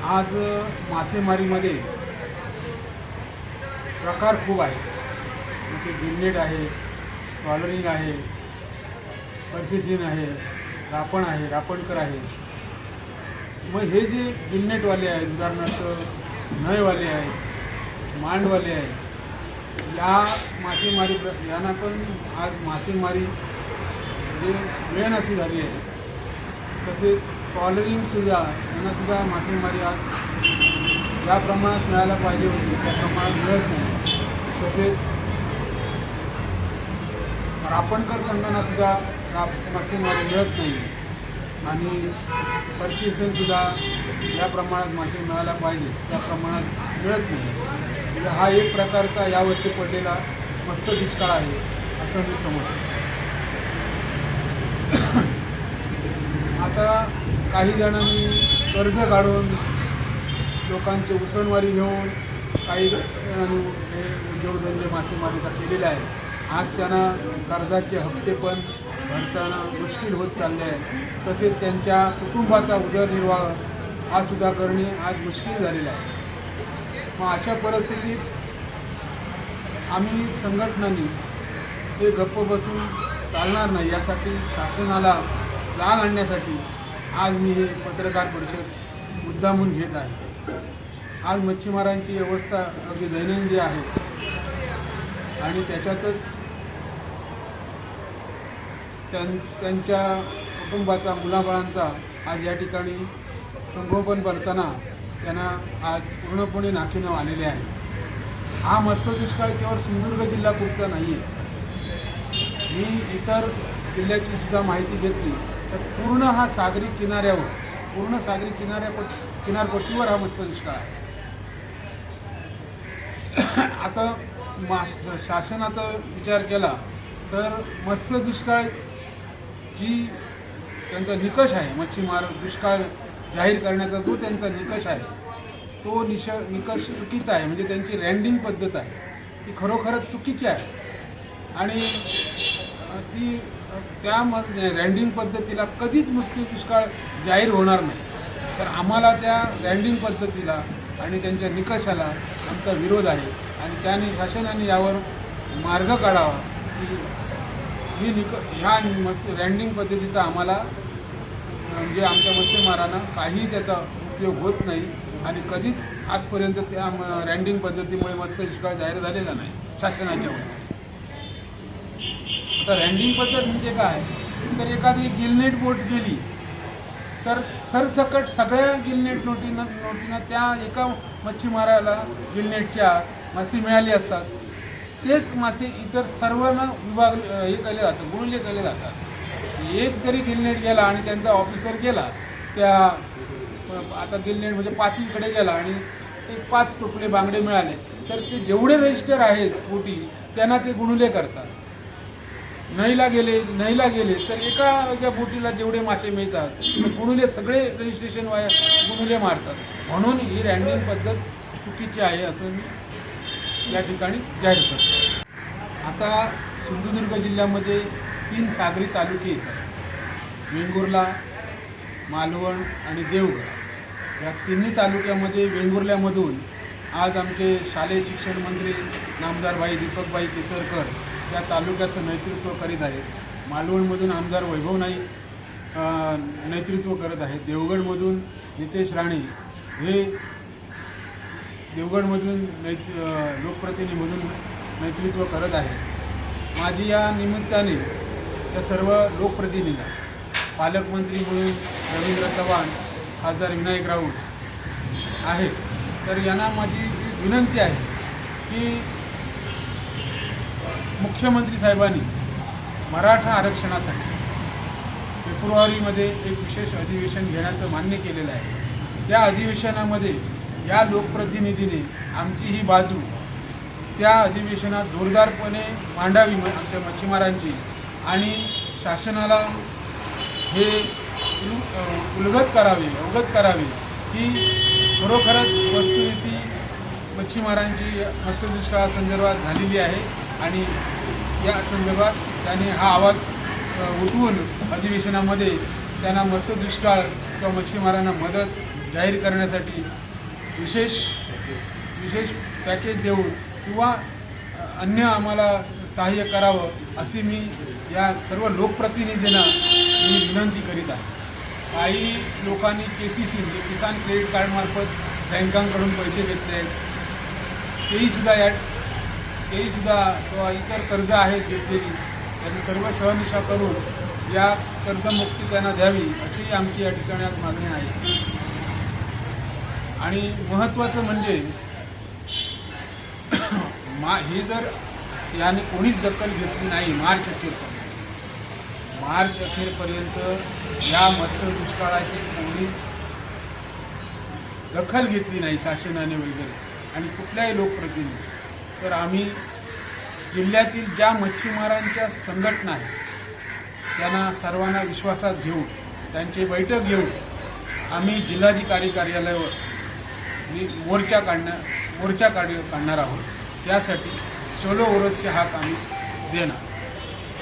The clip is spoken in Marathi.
आज मासेमारीमध्ये प्रकार खूप आहेत. मग ते गिलनेट आहे, ट्रॉलरिंग आहे, पर्सिसिन आहे, रापण आहे, रापणकर आहे. मग हे जे गिलनेटवाले आहेत, उदाहरणार्थ नयवाले आहेत, मांडवाले आहेत, या मासेमारी यांना पण आज मासेमारी म्हणजे मिळेनाशी झाली आहे. तसेच ट्रॉलरिंगसुद्धा यांनासुद्धा मासेमारी आज ज्या प्रमाणात मिळायला पाहिजे होती त्या प्रमाणात मिळत नाही. तसेच रापणकर संघांनासुद्धा मासेमारी मिळत नाही आणि पर्सिसनसुद्धा ज्या प्रमाणात मासे मिळायला पाहिजे त्या प्रमाणात मिळत नाही. म्हणजे हा एक प्रकारचा यावर्षी पडलेला मत्स्य दुष्काळ आहे असं मी समजतो. आता काही जणांनी कर्ज काढून लोकांचे उसनवारी घेऊन काही जणांनी हे उद्योगधंदे मासेमारीचा केलेला आहे. आज त्यांना कर्जाचे हप्ते पण भरताना मुश्किल होत चालले आहे. तसेच त्यांच्या कुटुंबाचा उदरनिर्वाह हा सुद्धा करणे आज मुश्किल झालेला आहे. मग अशा परिस्थितीत आम्ही संघटनांनी हे गप्प बसून चालणार नाही, यासाठी शासनाला जाग आणण्यासाठी आज मी हे पत्रकार परिषद मुद्दामून घेत आहे. आज मच्छीमारांची अवस्था अगदी दैनंदिन आहे आणि त्याच्यातच त्यांच्या कुटुंबाचा, मुलाबाळांचा आज या ठिकाणी संगोपन करताना त्यांना आज पूर्णपणे नाकीनऊ आलेले आहे. हा मत्स्य दुष्काळ केवळ सिंधुदुर्ग जिल्ह्यापुरता नाही आहे. मी इतर जिल्ह्याची सुद्धा माहिती घेतली तर पूर्ण हा सागरी किनाऱ्यावर, पूर्ण सागरी किनारपट्टीवर हा मत्स्य दुष्काळ आहे. आता शासनाचा विचार केला तर मत्स्य दुष्काळ जी त्यांचा निकष आहे, मच्छीमार दुष्काळ जाहीर करण्याचा जो त्यांचा निकष आहे तो निकष चुकीचा आहे. म्हणजे त्यांची रँडिंग पद्धत आहे ती खरोखरच चुकीची आहे आणि ती त्या रँडिंग पद्धतीला कधीच मत्स्य दुष्काळ जाहीर होणार नाही. तर आम्हाला त्या रँडिंग पद्धतीला आणि त्यांच्या निकषाला आमचा विरोध आहे आणि त्याने शासनाने यावर मार्ग काढावा की ह्या रँडिंग पद्धतीचा आम्हाला म्हणजे आमच्या मच्छीमारांना काही त्याचा उपयोग होत नाही आणि कधीच आजपर्यंत त्या रँडिंग पद्धतीमुळे मत्स्य दुष्काळ जाहीर झालेला नाही शासनाच्या वतीने. आता रँडिंग पद्धत म्हणजे काय तर एखादी गिलनेट बोट गेली तर सरसकट सगळ्या गिलनेट नोटीनं त्या एका मच्छीमाराला गिलनेटच्या मासे मिळाले असतात. तेच मासे इतर सर्वांना हे केले जातात, गुणले केले जातात. एक जरी गिलनेट गेला आणि त्यांचा ऑफिसर गेला त्या आता गिलनेट म्हणजे पातीकडे गेला आणि एक 5 टोपले बांगडे मिळाले तर ते जेवढे रजिस्टर आहेत पोटी त्यांना ते गुणले करतात. नईला गेले तर एका बोटीला जेवढे मासे मिळतात तर गुणुले सगळे रजिस्ट्रेशन गुणुले मारतात. म्हणून ही रँडिंग पद्धत चुकीची आहे असं मी या ठिकाणी जाहीर करतो. आता सिंधुदुर्ग जिल्ह्यामध्ये 3 सागरी तालुके येतात, वेंगुर्ला, मालवण आणि देवगड. या तिन्ही तालुक्यामध्ये वेंगुर्ल्यामधून आज आमचे शालेय शिक्षण मंत्री नामदार दीपकभाई केसरकर या तालुक्याचं नेतृत्व करीत आहेत. मालवणमधून आमदार वैभव नाईक नेतृत्व करत आहेत. देवगडमधून नितेश राणे हे देवगडमधून लोकप्रतिनिधीमधून नेतृत्व करत आहेत. माझी या निमित्ताने त्या सर्व लोकप्रतिनिधींना पालकमंत्री म्हणून रवींद्र चव्हाण, खासदार विनायक राऊत आहेत. तर यांना माझी विनंती आहे की मुख्यमंत्री साहेबांनी मराठा आरक्षणासाठी फेब्रुवारीमध्ये एक विशेष अधिवेशन घेण्याचं मान्य केलेलं आहे. त्या अधिवेशनामध्ये या लोकप्रतिनिधीने आमची ही बाजू त्या अधिवेशनात जोरदारपणे मांडावी आमच्या मच्छीमारांची आणि शासनाला हे अवगत करावे की खरोखरच वस्तुस्थिती मच्छीमारांची मत्स्य दुष्काळासंदर्भात झालेली आहे आणि या संदर्भात त्याने हा आवाज उठवून अधिवेशनामध्ये त्यांना मत्स्य दुष्काळ किंवा मच्छीमारांना मदत जाहीर करण्यासाठी विशेष पॅकेज देऊन किंवा अन्य आम्हाला सहाय्य करावं अशी मी या सर्व लोकप्रतिनिधींना मी विनंती करीत आहे. काही लोकांनी KCC म्हणजे किसान क्रेडिट कार्डमार्फत बँकांकडून पैसे घेतले आहेत, तेहीसुद्धा किंवा इतर कर्ज आहेत घेतलेली, त्याची सर्व शहानिशा करून या कर्जमुक्ती त्यांना द्यावी अशी आमची या ठिकाणी आज मागणी आहे. आणि महत्त्वाचं म्हणजे हे जर याने कोणीच दखल घेतली नाही मार्च अखेरपर्यंत या मत्स्य दुष्काळाची कोणीच दखल घेतली नाही शासनाने वगैरे आणि कुठल्याही लोकप्रतिनिधी, तर आम्ही जिल्ह्यातील ज्या मच्छीमारांच्या संघटना आहेत त्यांना सर्वांना विश्वासात घेऊन त्यांची बैठक घेऊन आम्ही जिल्हाधिकारी कार्यालयावर मोर्चा काढणार आहोत. त्यासाठी चलो ओरसचे हाक आम्ही देणार.